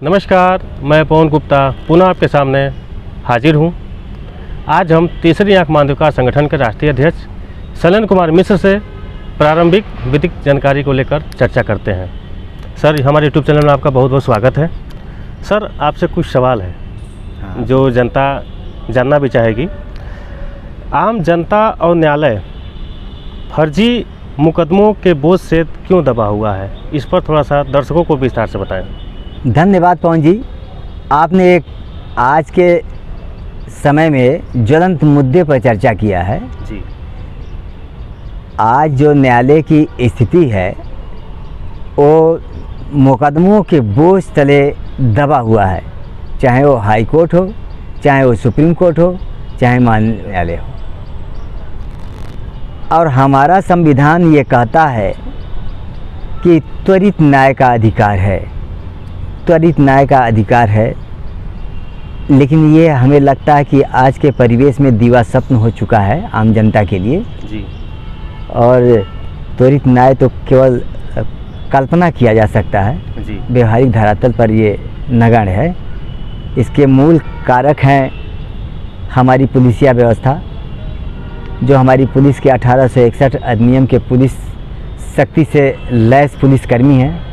नमस्कार, मैं पवन गुप्ता पुनः आपके सामने हाजिर हूँ। आज हम तीसरी आंख मानवाधिकार संगठन के राष्ट्रीय अध्यक्ष शैलेंद्र कुमार मिश्र से प्रारंभिक विधिक जानकारी को लेकर चर्चा करते हैं। सर, हमारे यूट्यूब चैनल में आपका बहुत बहुत स्वागत है। सर, आपसे कुछ सवाल है जो जनता जानना भी चाहेगी। आम जनता और न्यायालय फर्जी मुकदमों के बोझ से क्यों दबा हुआ है, इस पर थोड़ा सा दर्शकों को विस्तार से बताएं। धन्यवाद पवन जी, आपने एक आज के समय में ज्वलंत मुद्दे पर चर्चा किया है जी। आज जो न्यायालय की स्थिति है वो मुकदमों के बोझ तले दबा हुआ है, चाहे वो हाई कोर्ट हो, चाहे वो सुप्रीम कोर्ट हो, चाहे माननीय न्यायालय हो। और हमारा संविधान ये कहता है कि त्वरित न्याय का अधिकार है, त्वरित न्याय का अधिकार है। लेकिन ये हमें लगता है कि आज के परिवेश में दीवा स्वप्न हो चुका है आम जनता के लिए जी। और त्वरित न्याय तो केवल कल्पना किया जा सकता है जी। व्यवहारिक धरातल पर ये नगण्य है। इसके मूल कारक हैं हमारी पुलिसिया व्यवस्था, जो हमारी पुलिस के 1861 अधिनियम के पुलिस शक्ति से लैस पुलिसकर्मी हैं।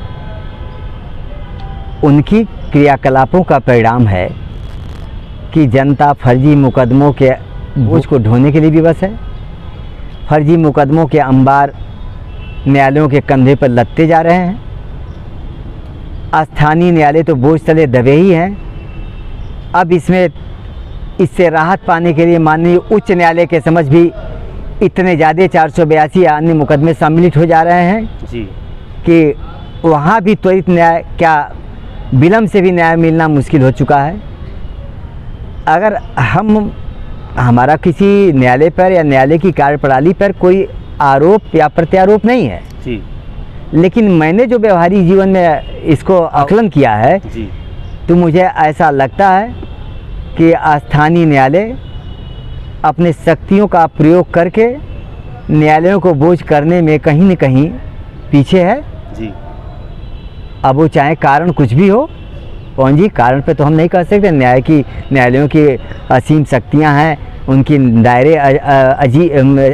उनकी क्रियाकलापों का परिणाम है कि जनता फर्जी मुकदमों के बोझ को ढोने के लिए विवश है। फर्जी मुकदमों के अंबार न्यायालयों के कंधे पर लदते जा रहे हैं। स्थानीय न्यायालय तो बोझ तले दबे ही हैं। अब इससे राहत पाने के लिए माननीय उच्च न्यायालय के समझ भी इतने ज़्यादा 482 अन्य मुकदमे सम्मिलित हो जा रहे हैं जी कि वहाँ भी त्वरित न्याय क्या विलम्ब से भी न्याय मिलना मुश्किल हो चुका है। अगर हमारा किसी न्यायालय पर या न्यायालय की कार्यप्रणाली पर कोई आरोप या प्रत्यारोप नहीं है जी, लेकिन मैंने जो व्यवहारिक जीवन में इसको आकलन किया है जी, तो मुझे ऐसा लगता है कि स्थानीय न्यायालय अपने शक्तियों का प्रयोग करके न्यायालयों को बोझ करने में कहीं न कहीं पीछे है जी। अब वो चाहे कारण कुछ भी हो, पवन जी, कारण पे तो हम नहीं कह सकते। न्यायालयों की असीम शक्तियां हैं, उनकी दायरे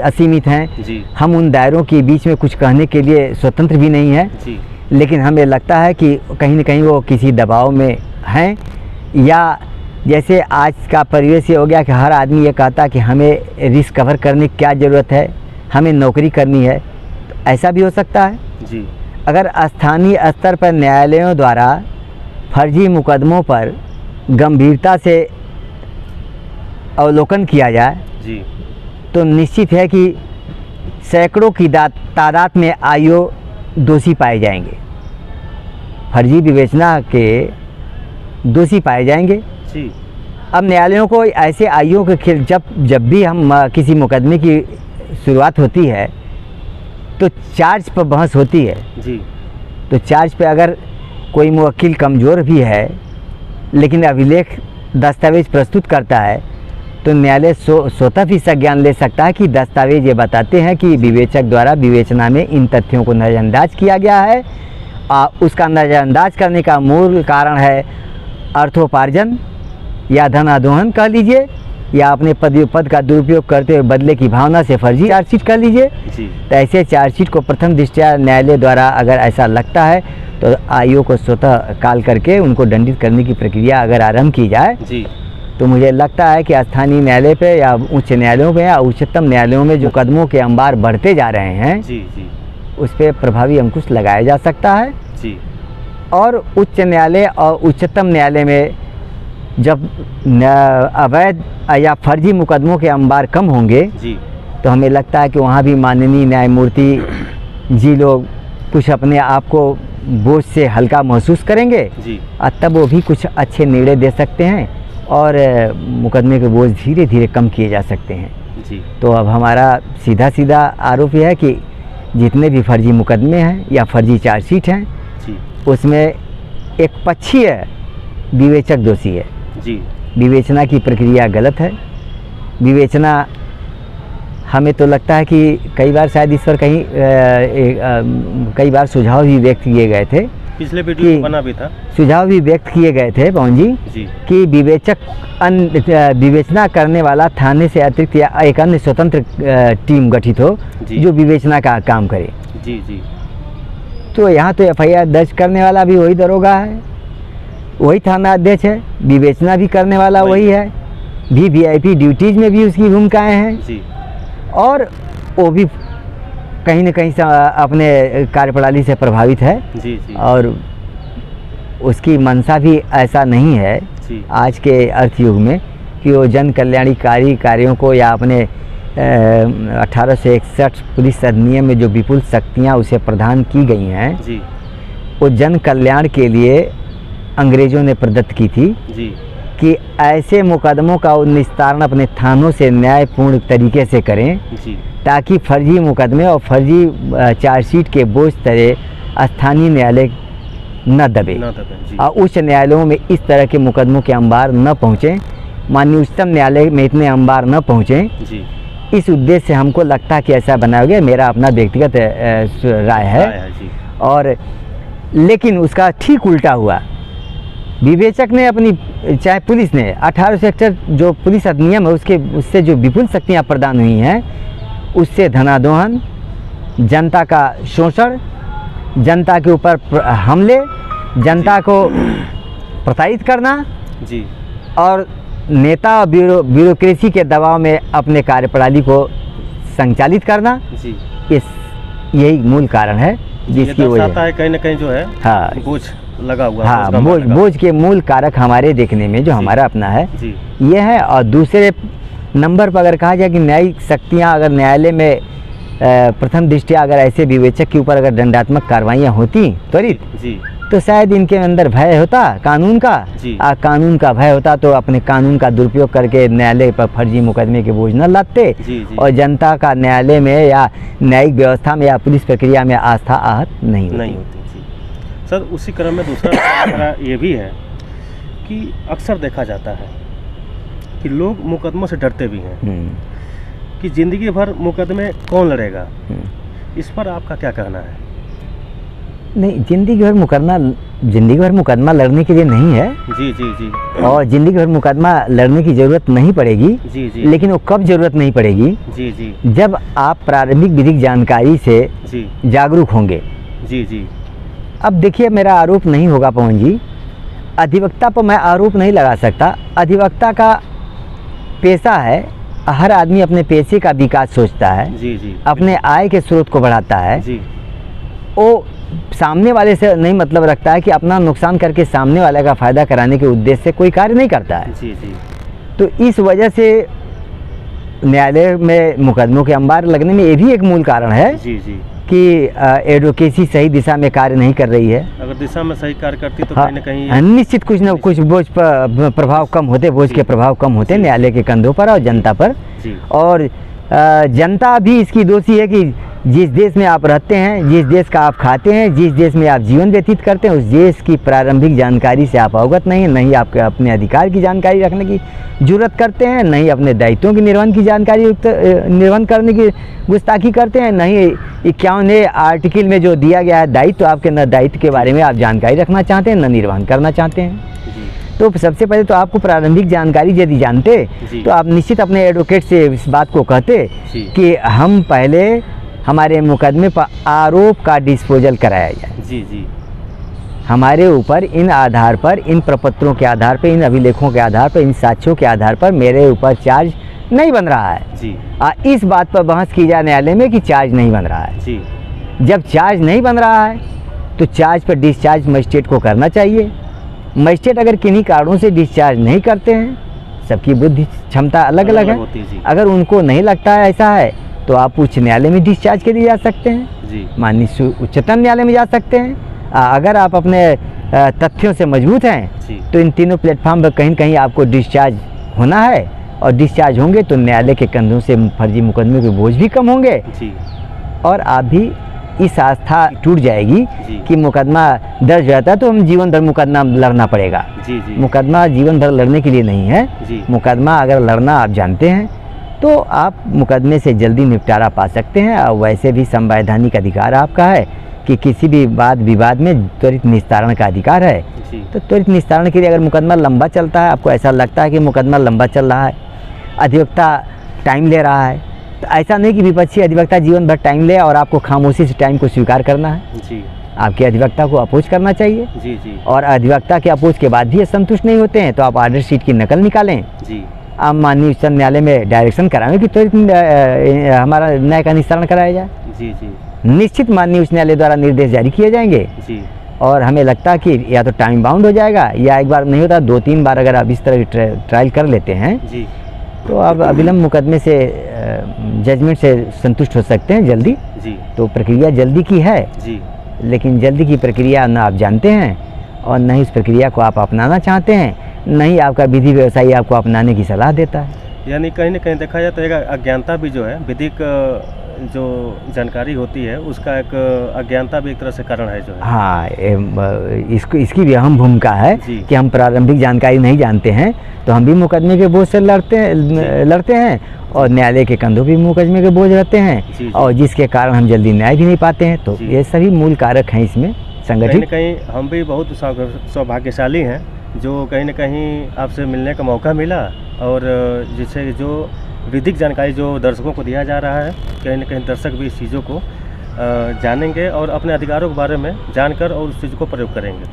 असीमित हैं जी। हम उन दायरों के बीच में कुछ कहने के लिए स्वतंत्र भी नहीं है जी। लेकिन हमें लगता है कि कहीं न कहीं वो किसी दबाव में हैं, या जैसे आज का परिवेश ये हो गया कि हर आदमी ये कहता है कि हमें रिस्क कवर करने की क्या ज़रूरत है, हमें नौकरी करनी है। तो ऐसा भी हो सकता है जी। अगर स्थानीय स्तर पर न्यायालयों द्वारा फर्जी मुकदमों पर गंभीरता से अवलोकन किया जाए जी। तो निश्चित है कि सैकड़ों की तादाद में आईओ दोषी पाए जाएंगे, फर्जी विवेचना के दोषी पाए जाएंगे जी। अब न्यायालयों को ऐसे आईओ के खिलाफ जब भी हम किसी मुकदमे की शुरुआत होती है तो चार्ज पर बहस होती है जी। तो चार्ज पे अगर कोई मुवक्किल कमज़ोर भी है लेकिन अभिलेख दस्तावेज प्रस्तुत करता है तो न्यायालय स्वतः भी संज्ञान ले सकता है कि दस्तावेज ये बताते हैं कि विवेचक द्वारा विवेचना में इन तथ्यों को नज़रअंदाज किया गया है। उसका नज़रअंदाज करने का मूल कारण है अर्थोपार्जन या धनादोहन कह लीजिए, या अपने पद का दुरुपयोग करते हुए बदले की भावना से फर्जी चार्जशीट कर लीजिए। तो ऐसे चार्जशीट को प्रथम दृष्टया न्यायालय द्वारा अगर ऐसा लगता है तो आईओ को स्वतः कॉल करके उनको दंडित करने की प्रक्रिया अगर आरंभ की जाए जी। तो मुझे लगता है कि स्थानीय न्यायालय पे या उच्च न्यायालयों पे या उच्चतम न्यायालयों में जो कदमों के अंबार बढ़ते जा रहे हैं जी। जी। उस पर प्रभावी अंकुश लगाया जा सकता है जी। और उच्च न्यायालय और उच्चतम न्यायालय में जब अवैध या फर्जी मुकदमों के अंबार कम होंगे जी। तो हमें लगता है कि वहाँ भी माननीय न्यायमूर्ति जी लोग कुछ अपने आप को बोझ से हल्का महसूस करेंगे जी। और तब वो भी कुछ अच्छे निर्णय दे सकते हैं और मुकदमे के बोझ धीरे धीरे कम किए जा सकते हैं जी। तो अब हमारा सीधा आरोप यह है कि जितने भी फर्जी मुकदमे हैं या फर्जी चार्जशीट हैं जी। उसमें एक पक्षीय विवेचक दोषी है जी। विवेचना की प्रक्रिया गलत है। विवेचना हमें तो लगता है कि कई बार शायद इस पर कई बार सुझाव भी व्यक्त किए गए थे पिछले वीडियो में बना भी था। सुझाव भी व्यक्त किए गए थे पवन जी कि विवेचना करने वाला थाने से अतिरिक्त या एक अन्य स्वतंत्र टीम गठित हो जो विवेचना का काम करे। जी जी। तो यहाँ तो FIR दर्ज करने वाला भी वही दरोगा है, वही थाना अध्यक्ष है, विवेचना भी करने वाला वही है, VIP ड्यूटीज़ में भी उसकी भूमिकाएँ हैं जी। और वो भी कहीं न कहीं अपने कार्यप्रणाली से प्रभावित है। जी जी। और उसकी मंशा भी ऐसा नहीं है जी। आज के अर्थयुग में कि वो जन कल्याणकारी कार्यों को या अपने 1861 पुलिस अधिनियम में जो विपुल शक्तियाँ उसे प्रदान की गई हैं जी, वो जन कल्याण के लिए अंग्रेज़ों ने प्रदत्त की थी जी। कि ऐसे मुकदमों का निस्तारण अपने थानों से न्यायपूर्ण तरीके से करें जी, ताकि फर्जी मुकदमे और फर्जी चार्जशीट के बोझ तले स्थानीय न्यायालय न दबे और उच्च न्यायालयों में इस तरह के मुकदमों के अंबार न पहुँचें, माननीय उच्चतम न्यायालय में इतने अंबार न पहुँचें। इस उद्देश्य से हमको लगता है कि ऐसा बनाया गया, मेरा अपना व्यक्तिगत राय है। और लेकिन उसका ठीक उल्टा हुआ, विवेचक ने अपनी, चाहे पुलिस ने 1861 जो पुलिस अधिनियम है उससे जो विपुल शक्तियाँ प्रदान हुई हैं उससे धनादोहन, जनता का शोषण, जनता के ऊपर हमले, जनता को प्रताड़ित करना जी, और नेता ब्यूरोक्रेसी के दबाव में अपने कार्यप्रणाली को संचालित करना जी, यही मूल कारण है जिसकी वजह है कहीं न कहीं जो है हाँ बोझ लगा हुआ। हाँ, बोझ के मूल कारक हमारे देखने में जो हमारा अपना है ये है। और दूसरे नंबर पर अगर कहा जाए कि न्यायिक शक्तियाँ अगर न्यायालय में प्रथम दृष्टया अगर ऐसे विवेचक के ऊपर अगर दंडात्मक कार्रवाइयाँ होती त्वरित तो शायद इनके अंदर भय होता कानून का, कानून का भय होता तो अपने कानून का दुरुपयोग करके न्यायालय पर फर्जी मुकदमे के बोझ न लादते और जनता का न्यायालय में या न्यायिक व्यवस्था में या पुलिस प्रक्रिया में आस्था आहत नहीं होती। सर उसी क्रम में दूसरा ये भी है कि अक्सर देखा जाता है कि लोग मुकदमों से डरते भी हैं कि ज़िंदगी भर मुकदमे कौन लड़ेगा, इस पर आपका क्या कहना है? नहीं, ज़िंदगी भर मुकदमा लड़ने के लिए नहीं है। जी जी जी। और ज़िंदगी भर मुकदमा लड़ने की ज़रूरत नहीं पड़ेगी। जी जी। लेकिन वो कब ज़रूरत नहीं पड़ेगी? जी जी। जब आप प्रारंभिक विधिक जानकारी से जागरूक होंगे। जी जी। अब देखिए, मेरा आरोप नहीं होगा पवन जी, अधिवक्ता पर मैं आरोप नहीं लगा सकता। अधिवक्ता का पेशा है, हर आदमी अपने पेशे का विकास सोचता है। जी जी। अपने आय के स्रोत को बढ़ाता है। जी। वो सामने वाले से नहीं मतलब रखता है कि अपना नुकसान करके सामने वाले का फ़ायदा कराने के उद्देश्य से कोई कार्य नहीं करता है। जी जी। तो इस वजह से न्यायालय में मुकदमों के अंबार लगने में ये भी एक मूल कारण है। जी जी। कि एडवोकेसी सही दिशा में कार्य नहीं कर रही है। अगर दिशा में सही कार्य करती तो कहीं न कहीं निश्चित कुछ न कुछ बोझ पर प्रभाव कम होते, बोझ के प्रभाव कम होते न्यायालय के कंधों पर और जनता पर। और जनता भी इसकी दोषी है कि जिस देश में आप रहते हैं, जिस देश का आप खाते हैं, जिस देश में आप जीवन व्यतीत करते हैं, उस देश की प्रारंभिक जानकारी से आप अवगत नहीं हैं, नहीं आपके अपने अधिकार की जानकारी रखने की जरूरत करते हैं, नहीं अपने दायित्वों की निर्वहन की जानकारी निर्वहन करने की गुस्ताखी करते हैं, नहीं 51वें आर्टिकल में जो दिया गया है दायित्व, आपके न दायित्व के बारे में आप जानकारी रखना चाहते हैं, न निर्वहन करना चाहते हैं। तो सबसे पहले तो आपको प्रारंभिक जानकारी यदि जानते तो आप निश्चित अपने एडवोकेट से इस बात को कहते कि हम पहले हमारे मुकदमे पर आरोप का डिस्पोजल कराया जाए। जी जी। हमारे ऊपर इन आधार पर, इन प्रपत्रों के आधार पर, इन अभिलेखों के आधार पर, इन साक्ष्यों के आधार पर मेरे ऊपर चार्ज नहीं बन रहा है। जी। इस बात पर बहस की जाए न्यायालय में कि चार्ज नहीं बन रहा है। जी। जब चार्ज नहीं बन रहा है तो चार्ज पर डिस्चार्ज मजिस्ट्रेट को करना चाहिए। मजिस्ट्रेट अगर किन्हीं कारणों से डिस्चार्ज नहीं करते हैं, सबकी बुद्धि क्षमता अलग अलग है, अगर उनको नहीं लगता है ऐसा है तो आप उच्च न्यायालय में डिस्चार्ज के लिए जा सकते हैं, माननीय उच्चतम न्यायालय में जा सकते हैं। अगर आप अपने तथ्यों से मजबूत हैं तो इन तीनों प्लेटफॉर्म पर कहीं न कहीं आपको डिस्चार्ज होना है, और डिस्चार्ज होंगे तो न्यायालय के कंधों से फर्जी मुकदमे के बोझ भी कम होंगे और आप भी इस आस्था टूट जाएगी कि मुकदमा दर्ज रहता है तो हम जीवन भर मुकदमा लड़ना पड़ेगा। मुकदमा जीवन भर लड़ने के लिए नहीं है। मुकदमा अगर लड़ना आप जानते हैं तो आप मुकदमे से जल्दी निपटारा पा सकते हैं, और वैसे भी संवैधानिक अधिकार आपका है कि किसी भी वाद विवाद में त्वरित निस्तारण का अधिकार है। जी तो त्वरित निस्तारण के लिए अगर मुकदमा लंबा चलता है, आपको ऐसा लगता है कि मुकदमा लंबा चल रहा है, अधिवक्ता टाइम ले रहा है, तो ऐसा नहीं कि विपक्षी अधिवक्ता जीवन भर टाइम ले और आपको खामोशी से टाइम को स्वीकार करना है। जी आपके अधिवक्ता को अपोज करना चाहिए। जी जी और अधिवक्ता के अपोज के बाद भी संतुष्ट नहीं होते हैं तो आप ऑर्डर शीट की नकल निकालें। जी आप माननीय उच्च न्यायालय में डायरेक्शन कराएं कि त्वरित हमारा न्याय का निस्तारण कराया जाए। जी जी निश्चित माननीय उच्च न्यायालय द्वारा निर्देश जारी किए जाएंगे। जी और हमें लगता है कि या तो टाइम बाउंड हो जाएगा या एक बार नहीं होता 2-3 बार अगर आप इस तरह की ट्रायल कर लेते हैं जी तो आप अविलंब मुकदमे से जजमेंट से संतुष्ट हो सकते हैं जल्दी। जी तो प्रक्रिया जल्दी की है, जी लेकिन जल्दी की प्रक्रिया न आप जानते हैं और न ही उस प्रक्रिया को आप अपनाना चाहते हैं, न ही आपका विधि व्यवसायी आपको अपनाने की सलाह देता है। यानी कहीं ना कहीं देखा जाए तो एक अज्ञानता भी जो है, विधिक जो जानकारी होती है उसका एक अज्ञानता भी एक तरह से कारण है जो है। हाँ, इसकी भी अहम भूमिका है कि हम प्रारंभिक जानकारी नहीं जानते हैं तो हम भी मुकदमे के बोझ से लड़ते हैं और न्यायालय के कंधों भी मुकदमे के बोझ रहते हैं और जिसके कारण हम जल्दी न्याय भी नहीं पाते हैं। तो ये सभी मूल कारक हैं इसमें संगठित। कहीं न कहीं हम भी बहुत सौभाग्यशाली हैं जो कहीं न कहीं आपसे मिलने का मौका मिला और जिससे जो विधिक जानकारी जो दर्शकों को दिया जा रहा है, कहीं न कहीं दर्शक भी इस चीज़ों को जानेंगे और अपने अधिकारों के बारे में जानकर और उस चीज़ को प्रयोग करेंगे।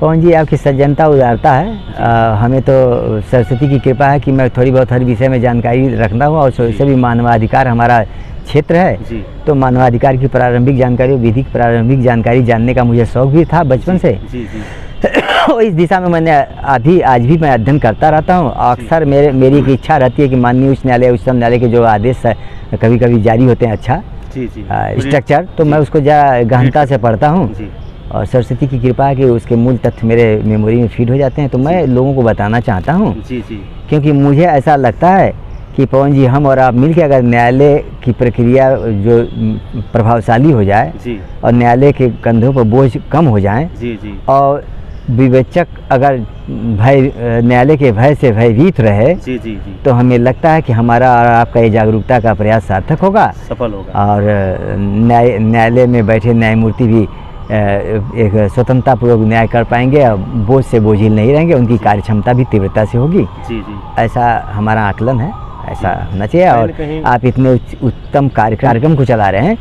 पवन जी, आपकी सज्जनता उदारता है। हमें तो सरस्वती की कृपा है कि मैं थोड़ी बहुत हर विषय में जानकारी रखता हूँ और सभी मानवाधिकार हमारा क्षेत्र है। तो मानवाधिकार की प्रारंभिक जानकारी, विधिक प्रारंभिक जानकारी जानने का मुझे शौक भी था बचपन से। और इस दिशा में मैंने आज भी मैं अध्ययन करता रहता हूँ। अक्सर मेरी एक इच्छा रहती है कि माननीय उच्च न्यायालय, उच्चतम न्यायालय के जो आदेश कभी कभी जारी होते हैं अच्छा स्ट्रक्चर, तो मैं उसको गहनता से पढ़ता हूँ और सरस्वती की कृपा है कि उसके मूल तथ्य मेरे मेमोरी में फीड हो जाते हैं। तो मैं लोगों को बताना चाहता हूँ क्योंकि मुझे ऐसा लगता है कि पवन जी, हम और आप मिलकर अगर न्यायालय की प्रक्रिया जो प्रभावशाली हो जाए और न्यायालय के कंधों पर बोझ कम हो जाए और विवेचक अगर न्यायालय के भय से भयभीत रहे तो हमें लगता है कि हमारा और आपका ये जागरूकता का प्रयास सार्थक होगा, सफल होगा और न्यायालय में बैठे न्यायमूर्ति भी एक स्वतंत्रतापूर्वक न्याय कर पाएंगे और बोझ से बोझिल नहीं रहेंगे, उनकी कार्यक्षमता भी तीव्रता से होगी। ऐसा हमारा आकलन है, ऐसा होना चाहिए। और आप इतने उत्तम कार्यक्रम को चला रहे हैं,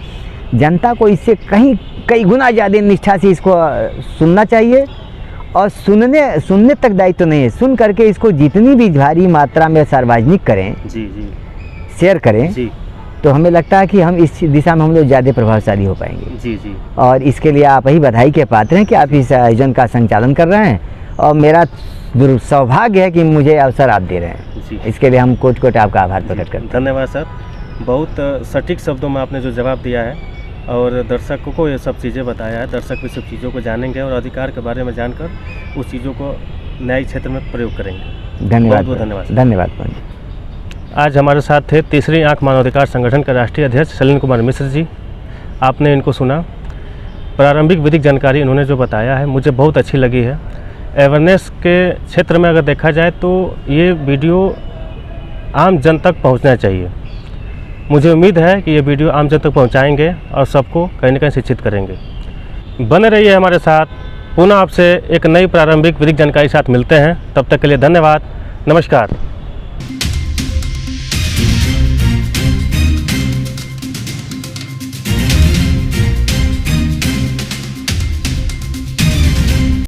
जनता को इससे कई गुना ज़्यादा निष्ठा से इसको सुनना चाहिए और सुनने तक दायित्व तो नहीं है, सुन करके इसको जितनी भी भारी मात्रा में सार्वजनिक करें, शेयर करें, तो हमें लगता है कि हम इस दिशा में हम लोग ज़्यादा प्रभावशाली हो पाएंगे। और इसके लिए आप ही बधाई के पात्र हैं कि आप इस आयोजन का संचालन कर रहे हैं और मेरा सौभाग्य है कि मुझे अवसर आप दे रहे हैं। इसके लिए हम कोट आपका आभार प्रकट करते हैं। धन्यवाद सर, बहुत सटीक शब्दों में आपने जो जवाब दिया है और दर्शकों को ये सब चीज़ें बताया है। दर्शक भी सब चीज़ों को जानेंगे और अधिकार के बारे में जानकर उस चीज़ों को न्यायिक क्षेत्र में प्रयोग करेंगे। धन्यवाद। बहुत धन्यवाद। धन्यवाद। आज हमारे साथ थे तीसरी आंख मानवाधिकार संगठन के राष्ट्रीय अध्यक्ष सलिल कुमार मिश्र जी। आपने इनको सुना, प्रारंभिक विधिक जानकारी इन्होंने जो बताया है मुझे बहुत अच्छी लगी है। अवेयरनेस के क्षेत्र में अगर देखा जाए तो ये वीडियो आम जन तक पहुँचना चाहिए। मुझे उम्मीद है कि ये वीडियो आम जन तक पहुँचाएँगे और सबको कहीं न कहीं शिक्षित करेंगे। बने रहिए हमारे साथ, पुनः आपसे एक नई प्रारंभिक विधिक जानकारी साथ मिलते हैं। तब तक के लिए धन्यवाद, नमस्कार।